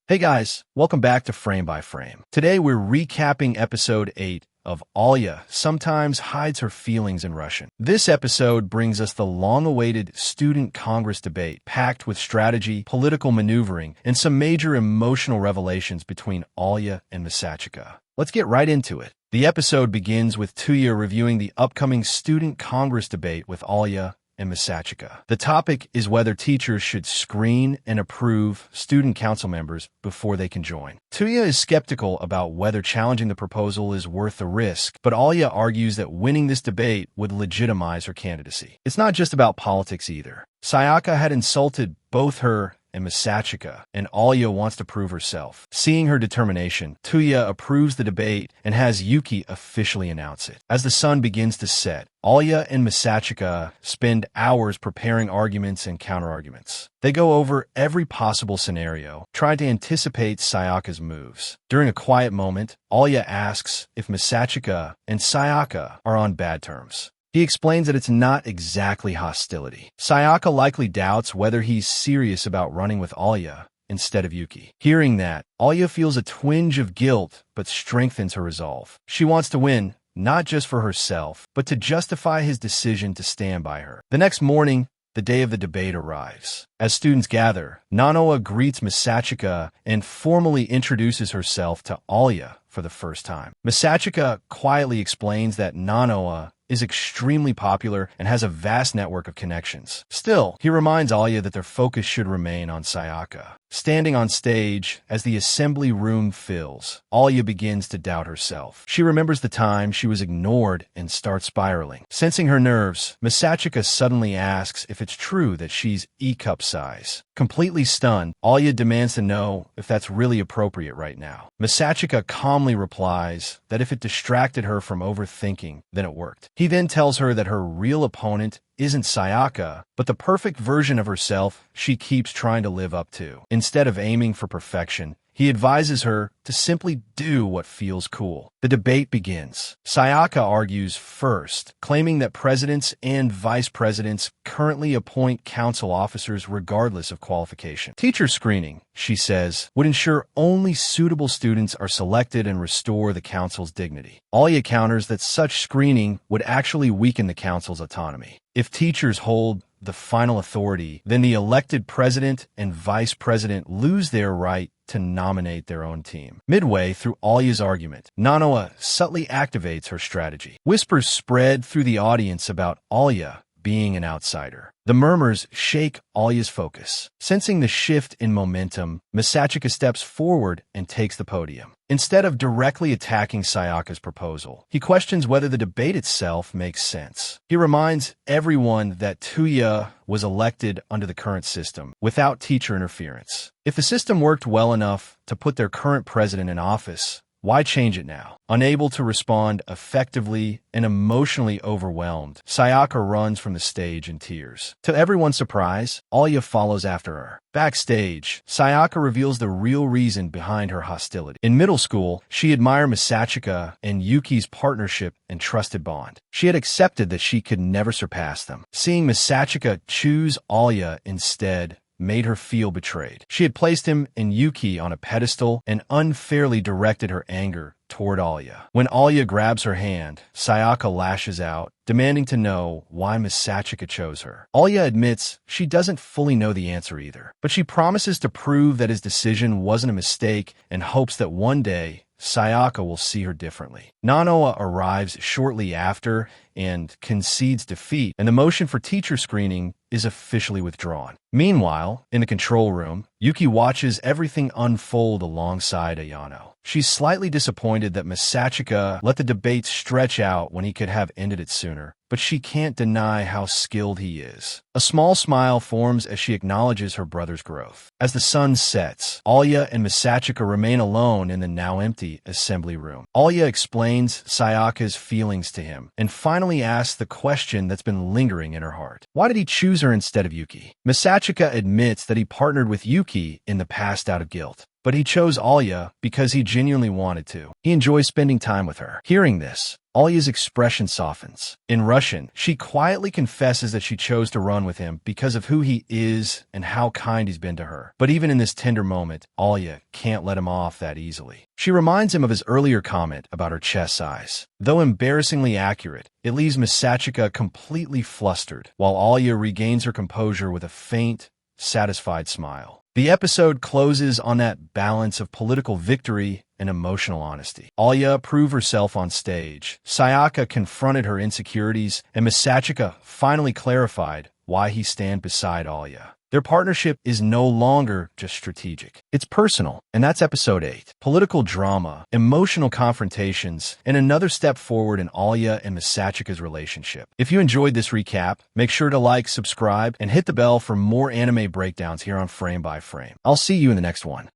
Hey guys, welcome back to Frame by Frame. Today we're recapping episode 8 of Alya Sometimes Hides Her Feelings in Russian. This episode brings us the long-awaited Student Congress debate, packed with strategy, political maneuvering, and some major emotional revelations between Alya and Misachika. Let's get right into it. The episode begins with Tuya reviewing the upcoming Student Congress debate with Alya and Misachika. The topic is whether teachers should screen and approve student council members before they can join. Tuya is skeptical about whether challenging the proposal is worth the risk, but Alya argues that winning this debate would legitimize her candidacy. It's not just about politics either. Sayaka had insulted both her and Misachika, and Alya wants to prove herself. Seeing her determination, Tuya approves the debate and has Yuki officially announce it. As the sun begins to set, Alya and Misachika spend hours preparing arguments and counterarguments. They go over every possible scenario, trying to anticipate Sayaka's moves. During a quiet moment, Alya asks if Misachika and Sayaka are on bad terms. He explains that it's not exactly hostility. Sayaka likely doubts whether he's serious about running with Alya instead of Yuki. Hearing that, Alya feels a twinge of guilt but strengthens her resolve. She wants to win, not just for herself, but to justify his decision to stand by her. The next morning, the day of the debate arrives. As students gather, Nanoa greets Misachika and formally introduces herself to Alya for the first time. Misachika quietly explains that Nanoa is extremely popular and has a vast network of connections. Still, he reminds Alya that their focus should remain on Sayaka. Standing on stage, as the assembly room fills, Alya begins to doubt herself. She remembers the time she was ignored and starts spiraling. Sensing her nerves, Misachika suddenly asks if it's true that she's E-cup size. Completely stunned, Alya demands to know if that's really appropriate right now. Misachika calmly replies that if it distracted her from overthinking, then it worked. He then tells her that her real opponent isn't Sayaka, but the perfect version of herself she keeps trying to live up to. Instead of aiming for perfection, he advises her to simply do what feels cool. The debate begins. Sayaka argues first, claiming that presidents and vice presidents currently appoint council officers regardless of qualification. Teacher screening, she says, would ensure only suitable students are selected and restore the council's dignity. Alya counters that such screening would actually weaken the council's autonomy. If teachers hold the final authority, then the elected president and vice president lose their right to nominate their own team. Midway through Alya's argument, Nanoa subtly activates her strategy. Whispers spread through the audience about Alya being an outsider. The murmurs shake Alya's focus. Sensing the shift in momentum, Misachika steps forward and takes the podium. Instead of directly attacking Sayaka's proposal, he questions whether the debate itself makes sense. He reminds everyone that Tuya was elected under the current system, without teacher interference. If the system worked well enough to put their current president in office, why change it now? Unable to respond effectively and emotionally overwhelmed, Sayaka runs from the stage in tears. To everyone's surprise, Alya follows after her. Backstage, Sayaka reveals the real reason behind her hostility. In middle school, she admired Misachika and Yuki's partnership and trusted bond. She had accepted that she could never surpass them. Seeing Misachika choose Alya instead made her feel betrayed. She had placed him and Yuki on a pedestal and unfairly directed her anger toward Alya. When Alya grabs her hand, Sayaka lashes out, demanding to know why Misachika chose her. Alya admits she doesn't fully know the answer either, but she promises to prove that his decision wasn't a mistake and hopes that one day Sayaka will see her differently. Nanoa arrives shortly after and concedes defeat, and the motion for teacher screening is officially withdrawn. Meanwhile, in the control room, Yuki watches everything unfold alongside Ayano. She's slightly disappointed that Misachika let the debate stretch out when he could have ended it sooner, but she can't deny how skilled he is. A small smile forms as she acknowledges her brother's growth. As the sun sets, Alya and Misachika remain alone in the now empty assembly room. Alya explains Sayaka's feelings to him and finally asks the question that's been lingering in her heart. Why did he choose her instead of Yuki? Misachika admits that he partnered with Yuki in the past out of guilt. but he chose Alya because he genuinely wanted to. He enjoys spending time with her. Hearing this, Alya's expression softens. In Russian, she quietly confesses that she chose to run with him because of who he is and how kind he's been to her. But even in this tender moment, Alya can't let him off that easily. She reminds him of his earlier comment about her chest size. Though embarrassingly accurate, it leaves Miss Sachika completely flustered, while Alya regains her composure with a faint, satisfied smile. The episode closes on that balance of political victory and emotional honesty. Alya proved herself on stage. Sayaka confronted her insecurities, and Miss Sachika finally clarified why he stand beside Alya. Their partnership is no longer just strategic. It's personal, and that's episode 8. Political drama, emotional confrontations, and another step forward in Alya and Miss Sachika's relationship. If you enjoyed this recap, make sure to like, subscribe, and hit the bell for more anime breakdowns here on Frame by Frame. I'll see you in the next one.